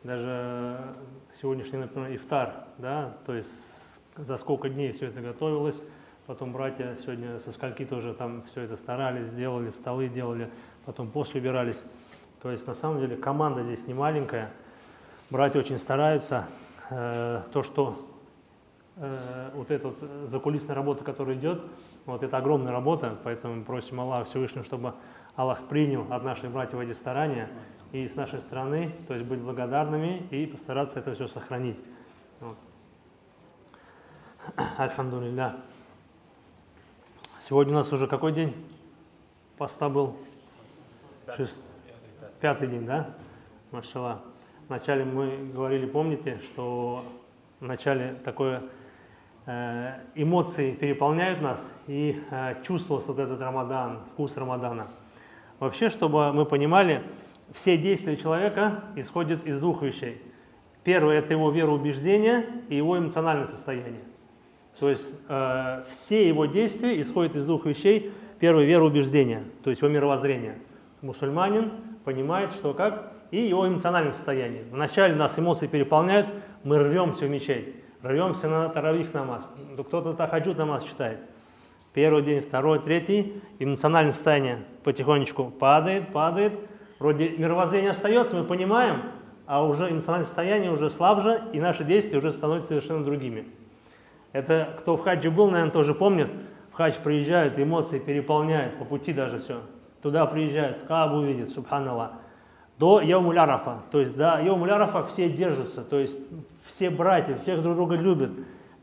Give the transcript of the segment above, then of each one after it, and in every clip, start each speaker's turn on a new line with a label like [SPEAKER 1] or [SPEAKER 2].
[SPEAKER 1] даже сегодняшний, например, ифтар, да, то есть за сколько дней все это готовилось, потом братья сегодня со скольки тоже там все это старались, делали, столы делали, потом пост убирались. То есть на самом деле команда здесь не маленькая, братья очень стараются. То, что вот эта вот закулисная работа, которая идет, вот это огромная работа, поэтому мы просим Аллаха Всевышнего, чтобы Аллах принял от наших братьев эти старания и с нашей стороны, то есть быть благодарными и постараться это все сохранить. Вот. Альхамдулилля. Сегодня у нас уже какой день поста был? Пятый день, да? Машаллах. Вначале мы говорили, помните, что вначале такое эмоции переполняют нас и чувствовался вот этот Рамадан, вкус Рамадана. Вообще, чтобы мы понимали, все действия человека исходят из двух вещей. Первое – это его вероубеждение и его эмоциональное состояние. То есть все его действия исходят из двух вещей. Первое – вероубеждение, то есть его мировоззрение. Мусульманин понимает, что как, и его эмоциональное состояние. Вначале нас эмоции переполняют, мы рвемся в мечеть, рвемся на таравих намаз, кто-то тахаджуд намаз читает. Первый день, второй, третий, эмоциональное состояние потихонечку падает, вроде мировоззрение остается, мы понимаем, а уже эмоциональное состояние уже слабже, и наши действия уже становятся совершенно другими. Это кто в хаджи был, наверное, тоже помнит, в хадж приезжают, эмоции переполняют, по пути даже все. Туда приезжают, Каабу видят, субханаллах. До Яумуль Арафа, то есть до Яумуль Арафа все держатся, то есть все братья, всех друг друга любят.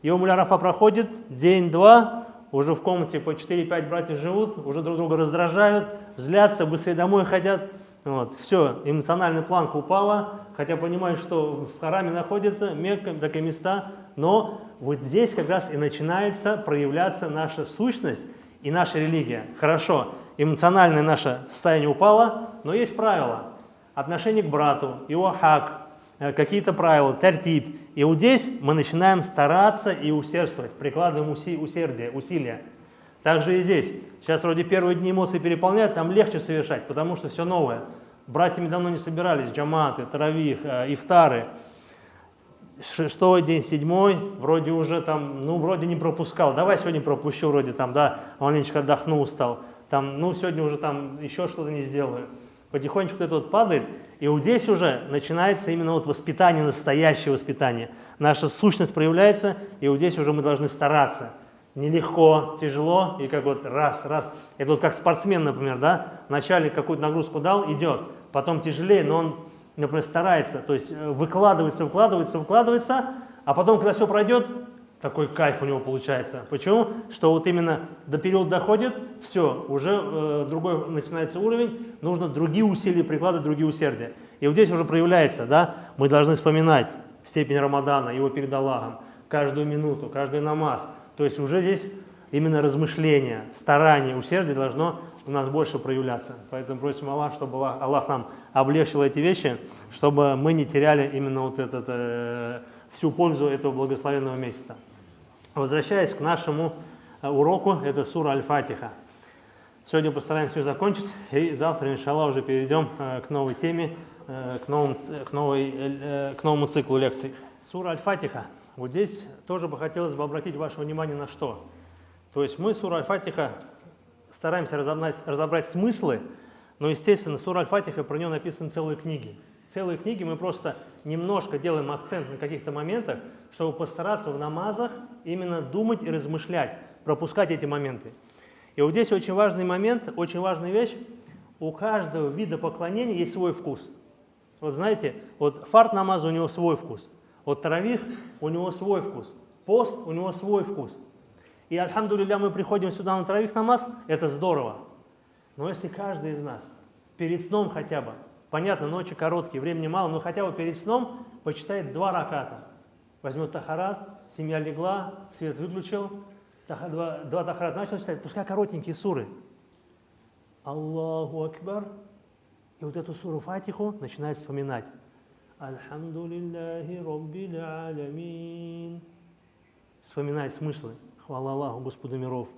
[SPEAKER 1] Яумуль Арафа проходит, день-два, уже в комнате по 4-5 братьев живут, уже друг друга раздражают, злятся, быстрее домой хотят. Вот, все, эмоциональная планка упала, хотя понимают, что в хараме находится, Мекка, такие места, но вот здесь как раз и начинается проявляться наша сущность и наша религия. Хорошо, эмоциональное наше состояние упало, но есть правила. Отношение к брату, его хак, какие-то правила, тартиб. И вот здесь мы начинаем стараться и усердствовать, прикладываем усилия. Также и здесь. Сейчас вроде первые дни эмоции переполняют, там легче совершать, потому что все новое. Братьями давно не собирались, джаматы, таравих, ифтары. 6-й день, 7-й, вроде уже там, вроде не пропускал. Давай сегодня пропущу, вроде там, да, маленечко отдохну, устал. Там, сегодня уже там еще что-то не сделаю. Потихонечку это вот падает, и вот здесь уже начинается именно вот воспитание, настоящее воспитание. Наша сущность проявляется, и вот здесь уже мы должны стараться. Нелегко, тяжело, и как вот раз. Это вот как спортсмен, например, да, вначале какую-то нагрузку дал, идет, потом тяжелее, но он, например, старается, то есть выкладывается, а потом, когда все пройдет, такой кайф у него получается. Почему? Что вот именно до периода доходит, все, уже другой начинается уровень, нужно другие усилия прикладывать, другие усердия. И вот здесь уже проявляется, да, мы должны вспоминать степень Рамадана, его перед Аллахом, каждую минуту, каждый намаз. То есть уже здесь именно размышление, старание, усердие должно у нас больше проявляться. Поэтому просим Аллаха, чтобы Аллах нам облегчил эти вещи, чтобы мы не теряли именно вот всю пользу этого благословенного месяца. Возвращаясь к нашему уроку, это сура Аль-Фатиха. Сегодня постараемся все закончить, и завтра, иншаллах, уже перейдем к новой теме, к новому циклу лекций. Сура Аль-Фатиха. Вот здесь тоже бы хотелось бы обратить ваше внимание на что. То есть мы сура Аль-Фатиха стараемся разобрать смыслы, но, естественно, сура Аль-Фатиха, про нее написаны целые книги. Целые книги мы просто немножко делаем акцент на каких-то моментах, чтобы постараться в намазах именно думать и размышлять, пропускать эти моменты. И вот здесь очень важный момент, очень важная вещь. У каждого вида поклонения есть свой вкус. Вот знаете, вот фард намаза у него свой вкус. Вот таравих у него свой вкус. Пост у него свой вкус. И альхамдулилля мы приходим сюда на таравих намаз, это здорово. Но если каждый из нас перед сном хотя бы, понятно, ночи короткие, времени мало, но хотя бы перед сном почитает 2 раката. Возьмет тахарат, семья легла, свет выключил, 2 тахарат начал читать, пускай коротенькие суры. Аллаху Акбар. И вот эту суру Фатиху начинает вспоминать. Альхамдулиллахи Раббил Алямин. Вспоминает смыслы. Хвала Аллаху, Господу миров.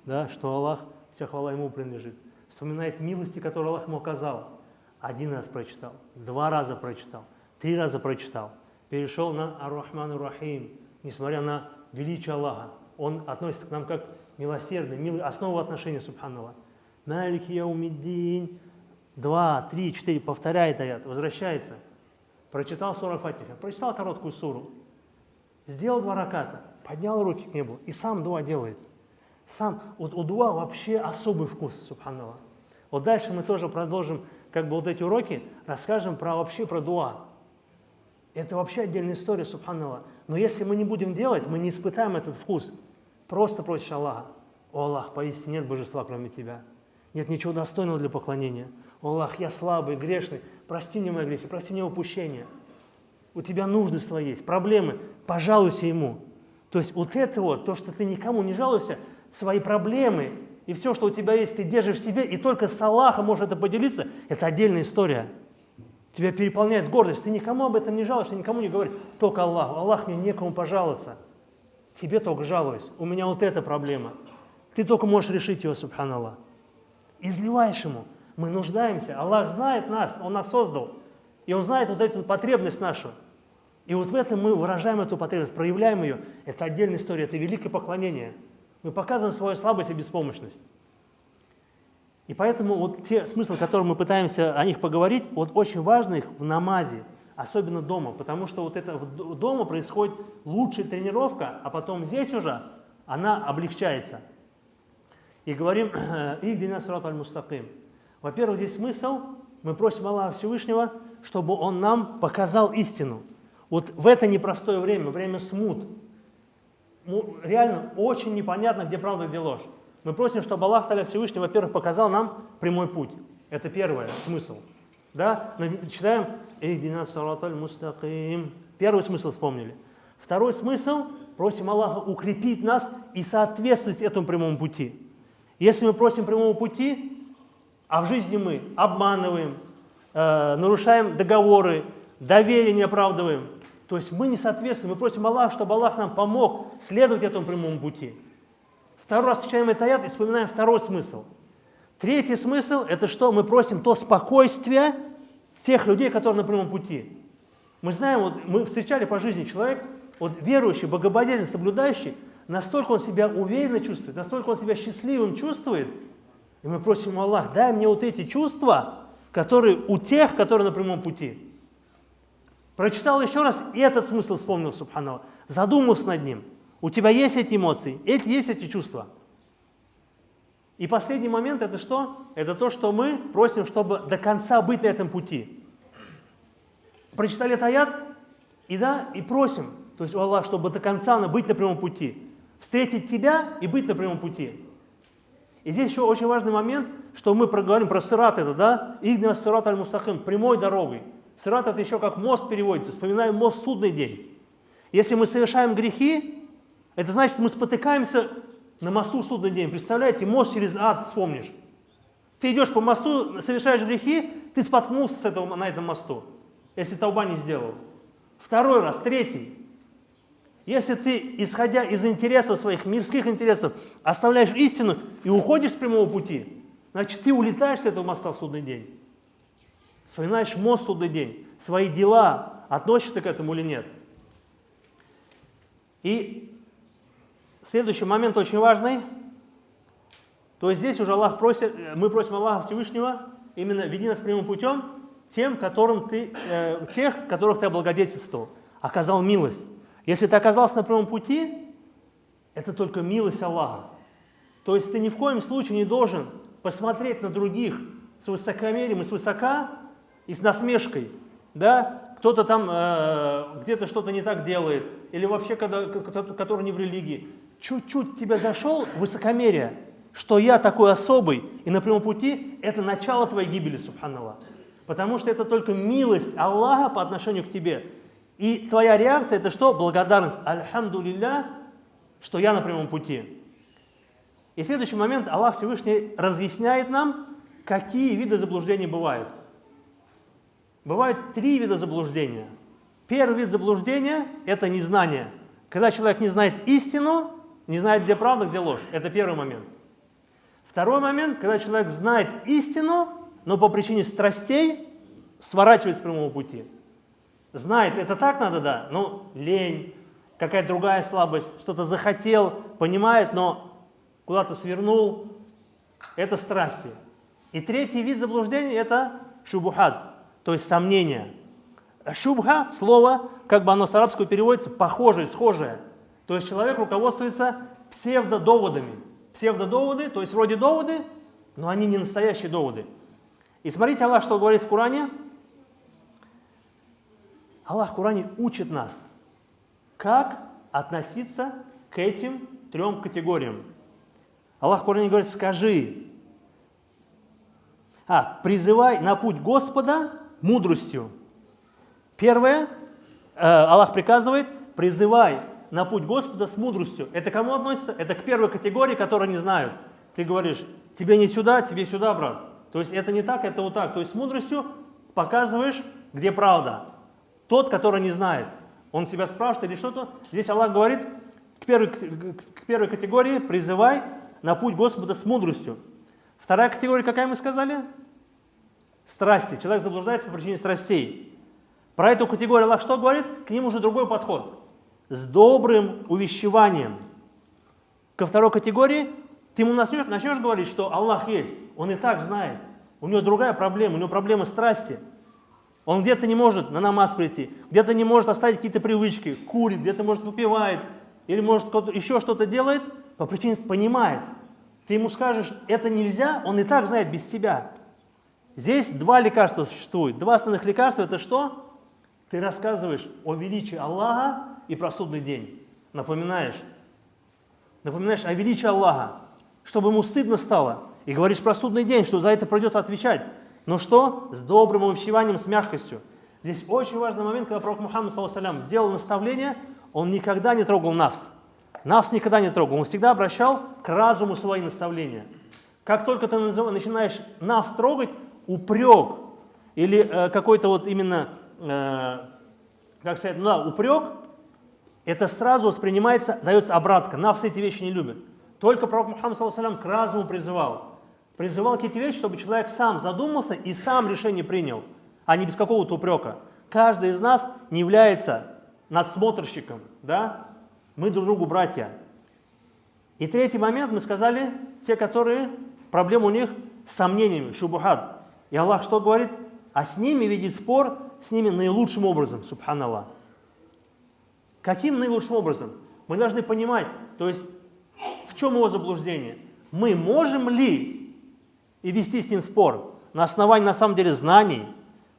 [SPEAKER 1] Да, что Аллах, вся хвала Ему принадлежит. Вспоминает милости, которые Аллах ему оказал. 1 раз прочитал, 2 раза прочитал, 3 раза прочитал, перешел на Ар-Рахман Ар-Рахим, несмотря на величие Аллаха. Он относится к нам как милосердный, милый, основу отношений, субханаллах. Малик яумиддин. 2, 3, 4, повторяет аят, возвращается. Прочитал суру Фатиха, прочитал короткую суру. Сделал 2 раката, поднял руки к небу и сам дуа делает. Сам, вот у дуа вообще особый вкус, субханаллах. Вот дальше мы тоже продолжим, как бы вот эти уроки, расскажем вообще про дуа. Это вообще отдельная история, субханаллах. Но если мы не будем делать, мы не испытаем этот вкус. Просто просишь Аллаха: «О Аллах, поистине нет божества, кроме Тебя. Нет ничего достойного для поклонения. О Аллах, я слабый, грешный, прости мне мои грехи, прости мне упущения. У Тебя нужды свои есть, проблемы, пожалуйся Ему». То есть вот это вот, то, что ты никому не жалуешься, свои проблемы и все, что у тебя есть, ты держишь в себе, и только с Аллахом можешь это поделиться, это отдельная история. Тебя переполняет гордость, ты никому об этом не жалуешься, никому не говоришь, только Аллаху. Аллах, мне некому пожаловаться. Тебе только жалуюсь, у меня вот эта проблема. Ты только можешь решить ее, субханаллах. Изливаешь Ему. Мы нуждаемся, Аллах знает нас, Он нас создал, и Он знает вот эту потребность нашу. И вот в этом мы выражаем эту потребность, проявляем ее. Это отдельная история, это великое поклонение. Мы показываем свою слабость и беспомощность. И поэтому вот те смыслы, которые мы пытаемся о них поговорить, вот очень важно их в намазе, особенно дома, потому что вот это дома происходит лучшая тренировка, а потом здесь уже она облегчается. И говорим: «Ихдина сирата аль-мустаким». Во-первых, здесь смысл, мы просим Аллаха Всевышнего, чтобы Он нам показал истину. Вот в это непростое время, время смут, реально очень непонятно, где правда, где ложь. Мы просим, чтобы Аллах Та'аля Всевышний, во-первых, показал нам прямой путь. Это первый смысл. Да? Читаем «Ихдина сирата аль-мустаким». Первый смысл вспомнили. Второй смысл, просим Аллаха укрепить нас и соответствовать этому прямому пути. Если мы просим прямого пути, а в жизни мы обманываем, нарушаем договоры, доверие не оправдываем, то есть мы не соответствуем, мы просим Аллаха, чтобы Аллах нам помог следовать этому прямому пути. Второй раз читаем этот аят и вспоминаем второй смысл. Третий смысл – это что? Мы просим то спокойствие тех людей, которые на прямом пути. Мы знаем, вот мы встречали по жизни человек, вот верующий, богобоязненный, соблюдающий, настолько он себя уверенно чувствует, настолько он себя счастливым чувствует, и мы просим Аллах, дай мне вот эти чувства, которые у тех, которые на прямом пути. Прочитал еще раз, и этот смысл вспомнил, субханаллах, задумался над ним. У тебя есть эти эмоции, есть эти чувства. И последний момент – это что? Это то, что мы просим, чтобы до конца быть на этом пути. Прочитали этот аят, и просим, то есть у Аллаха, чтобы до конца быть на прямом пути. Встретить тебя и быть на прямом пути. И здесь еще очень важный момент, что мы проговорим про сират это, да? Ихдина сирата аль-мустаким, прямой дорогой. Сират это еще как мост переводится, вспоминаем мост в судный день. Если мы совершаем грехи, это значит, мы спотыкаемся на мосту в судный день. Представляете, мост через ад вспомнишь. Ты идешь по мосту, совершаешь грехи, ты споткнулся на этом мосту, если тауба не сделал. Второй раз, третий. Если ты, исходя из интересов своих, мирских интересов, оставляешь истину и уходишь с прямого пути, значит, ты улетаешь с этого моста в судный день. Вспоминаешь мост в судный день, свои дела, относишься к этому или нет. И следующий момент очень важный. То есть здесь уже мы просим Аллаха Всевышнего именно веди нас прямым путем тех, которых ты облагодетельствовал, оказал милость. Если ты оказался на прямом пути, это только милость Аллаха. То есть ты ни в коем случае не должен посмотреть на других с высокомерием и свысока и с насмешкой. Да? Кто-то там где-то что-то не так делает, или вообще который не в религии. Чуть-чуть тебя зашел высокомерие, что я такой особый и на прямом пути, это начало твоей гибели, субханаллах. Потому что это только милость Аллаха по отношению к тебе. И твоя реакция это что? Благодарность. Альхамдулилля, что я на прямом пути. И следующий момент Аллах Всевышний разъясняет нам, какие виды заблуждений бывают. Бывают 3 вида заблуждения. Первый вид заблуждения – это незнание. Когда человек не знает истину, не знает, где правда, где ложь. Это первый момент. Второй момент, когда человек знает истину, но по причине страстей сворачивает с прямого пути. знает, это так надо, да, но лень, какая-то другая слабость, что-то захотел, понимает, но куда-то свернул, это страсти. И третий вид заблуждений – это шубухат, то есть сомнения. Шубха, слово, как бы оно с арабского переводится, похожее, схожее. То есть человек руководствуется псевдодоводами. Псевдодоводы, то есть вроде доводы, но они не настоящие доводы. И смотрите, Аллах что говорит в Коране. Аллах в Коране учит нас, как относиться к этим трем категориям. Аллах в Коране говорит, скажи, призывай на путь Господа мудростью. Первое, Аллах приказывает, призывай на путь Господа с мудростью. Это к кому относится? Это к первой категории, которую не знают. Ты говоришь, тебе не сюда, тебе сюда, брат. То есть это не так, это вот так. То есть с мудростью показываешь, где правда. Тот, который не знает, он тебя спрашивает или что-то. Здесь Аллах говорит, к первой категории призывай на путь Господа с мудростью. Вторая категория, какая мы сказали? Страсти. Человек заблуждается по причине страстей. Про эту категорию Аллах что говорит? К ним уже другой подход. С добрым увещеванием. Ко второй категории ты ему начнешь говорить, что Аллах есть. Он и так знает. У него другая проблема, у него проблема страсти. Он где-то не может на намаз прийти, где-то не может оставить какие-то привычки, курит, где-то может выпивает, или может еще что-то делает, по причине понимает. Ты ему скажешь, это нельзя, он и так знает без тебя. Здесь два лекарства существуют. Два основных лекарства – это что? Ты рассказываешь о величии Аллаха и про судный день. Напоминаешь о величии Аллаха, чтобы ему стыдно стало. И говоришь про судный день, что за это придется отвечать. Но что? С добрым увещеванием, с мягкостью. Здесь очень важный момент, когда пророк Мухаммад ﷺ делал наставление, он никогда не трогал нафс. Нафс никогда не трогал, он всегда обращал к разуму свои наставления. Как только ты начинаешь нафс трогать, упрек или какой-то вот именно, упрек, это сразу воспринимается, дается обратка. Нафс эти вещи не любит. Только пророк Мухаммад ﷺ к разуму призывал. Призывал какие-то вещи, чтобы человек сам задумался и сам решение принял, а не без какого-то упрека. Каждый из нас не является надсмотрщиком, да? Мы друг другу братья. И третий момент, мы сказали, те, которые, проблема у них с сомнениями, шубухат. И Аллах что говорит? А с ними веди спор, с ними наилучшим образом, субханаллах. Каким наилучшим образом? Мы должны понимать, то есть в чем его заблуждение? Мы можем ли и вести с ним спор на основании, на самом деле, знаний,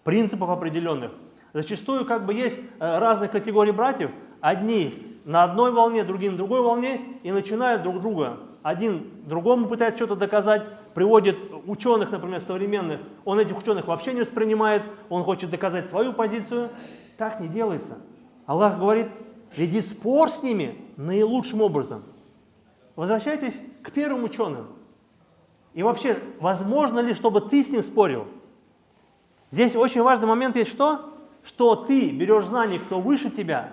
[SPEAKER 1] принципов определенных. Зачастую как бы есть разных категорий братьев, одни на одной волне, другие на другой волне, и начинают друг друга. Один другому пытается что-то доказать, приводит ученых, например, современных, он этих ученых вообще не воспринимает, он хочет доказать свою позицию. Так не делается. Аллах говорит, веди спор с ними наилучшим образом. Возвращайтесь к первым ученым. И вообще, возможно ли, чтобы ты с ним спорил? Здесь очень важный момент есть что? Что ты берешь знания, кто выше тебя,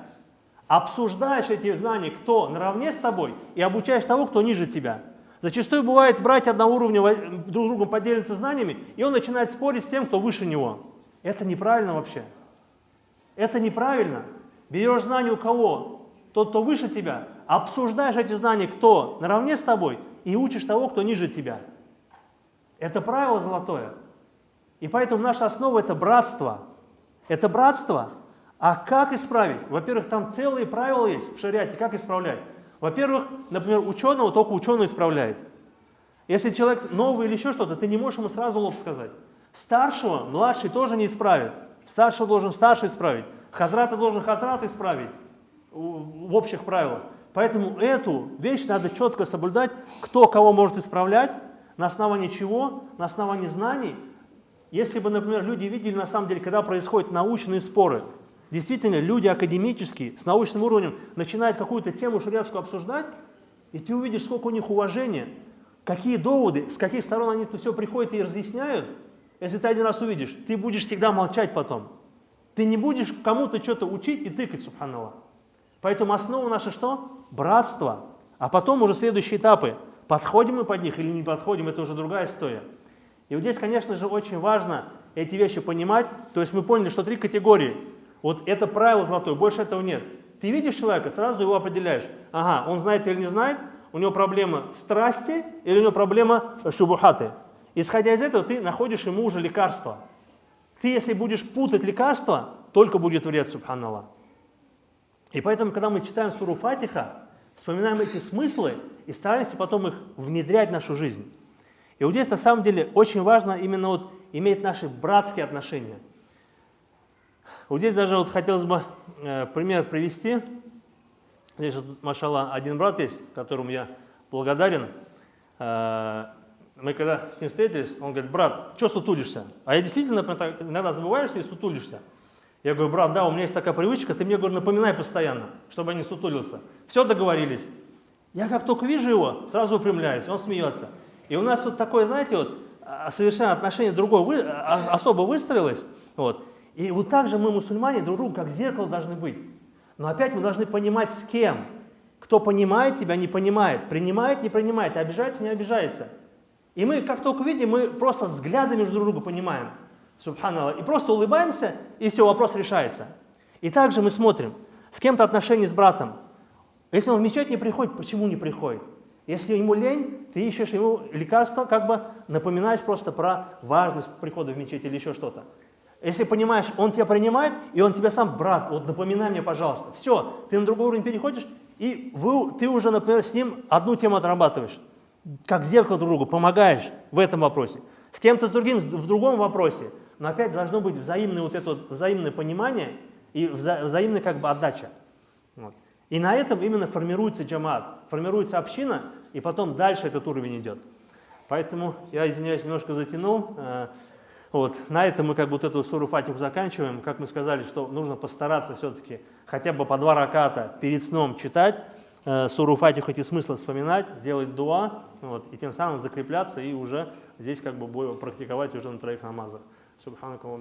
[SPEAKER 1] обсуждаешь эти знания, кто наравне с тобой, и обучаешь того, кто ниже тебя. Зачастую бывает, братья одного уровня друг другом поделятся знаниями, и он начинает спорить с тем, кто выше него. Это неправильно вообще. Это неправильно. Берешь знания у кого? Тот, кто выше тебя, обсуждаешь эти знания, кто наравне с тобой, и учишь того, кто ниже тебя. Это правило золотое. И поэтому наша основа – это братство. Это братство. А как исправить? Во-первых, там целые правила есть в шариате, как исправлять. Во-первых, например, ученого только ученый исправляет. Если человек новый или еще что-то, ты не можешь ему сразу лоб сказать. Старшего младший тоже не исправит. Старшего должен старший исправить. Хазрата должен хазрат исправить в общих правилах. Поэтому эту вещь надо четко соблюдать, кто кого может исправлять, на основании чего, на основании знаний. Если бы, например, люди видели, на самом деле, когда происходят научные споры, действительно, люди академические, с научным уровнем, начинают какую-то тему шариатскую обсуждать, и ты увидишь, сколько у них уважения, какие доводы, с каких сторон они это все приходят и разъясняют. Если ты один раз увидишь, ты будешь всегда молчать потом. Ты не будешь кому-то что-то учить и тыкать, субханаллах. Поэтому основа наша что? Братство. А потом уже следующие этапы. Подходим мы под них или не подходим, это уже другая история. И вот здесь, конечно же, очень важно эти вещи понимать. То есть мы поняли, что три категории. Вот это правило золотое, больше этого нет. Ты видишь человека, сразу его определяешь. Ага, он знает или не знает, у него проблема страсти или у него проблема шубухаты. Исходя из этого, ты находишь ему уже лекарство. Ты, если будешь путать лекарства, только будет вред, субханаллах. И поэтому, когда мы читаем суру Фатиха, вспоминаем эти смыслы и стараемся потом их внедрять в нашу жизнь. И вот здесь, на самом деле, очень важно именно вот иметь наши братские отношения. Вот здесь даже вот хотелось бы пример привести. Здесь, вот, машаллах, один брат есть, которому я благодарен. Мы когда с ним встретились, он говорит: брат, что сутулишься? А я действительно иногда забываешься и сутулишься. Я говорю: брат, да, у меня есть такая привычка, ты мне, говорю, напоминай постоянно, чтобы я не сутулился. Все, договорились. Я как только вижу его, сразу выпрямляюсь, он смеется. И у нас вот такое, знаете, вот, совершенно отношение другое особо выстроилось. Вот. И вот так же мы, мусульмане, друг другу как зеркало должны быть. Но опять мы должны понимать, с кем. Кто понимает тебя, не понимает, принимает, не принимает, обижается, не обижается. И мы, как только видим, мы просто взглядами между друг друга понимаем. Субханаллах. И просто улыбаемся, и все, вопрос решается. И также мы смотрим, с кем-то отношения с братом. Если он в мечеть не приходит, почему не приходит? Если ему лень, ты ищешь ему лекарство, как бы напоминаешь просто про важность прихода в мечеть или еще что-то. Если понимаешь, он тебя принимает, и он тебе сам: брат, вот напоминай мне, пожалуйста. Все, ты на другой уровень переходишь, и ты уже, например, с ним одну тему отрабатываешь. Как зеркало друг другу, помогаешь в этом вопросе. С кем-то с другим в другом вопросе. Но опять должно быть взаимное, вот это вот взаимное понимание и взаимная как бы отдача. Вот. И на этом именно формируется джамаат, формируется община, и потом дальше этот уровень идет. Поэтому я, извиняюсь, немножко затянул. Вот. На этом мы как бы вот эту суру Фатиху заканчиваем. Как мы сказали, что нужно постараться все-таки хотя бы по 2 раката перед сном читать суру Фатиху, эти смыслы вспоминать, делать дуа, вот, и тем самым закрепляться и уже здесь как бы практиковать уже на 3 намазах. Субханакаллах.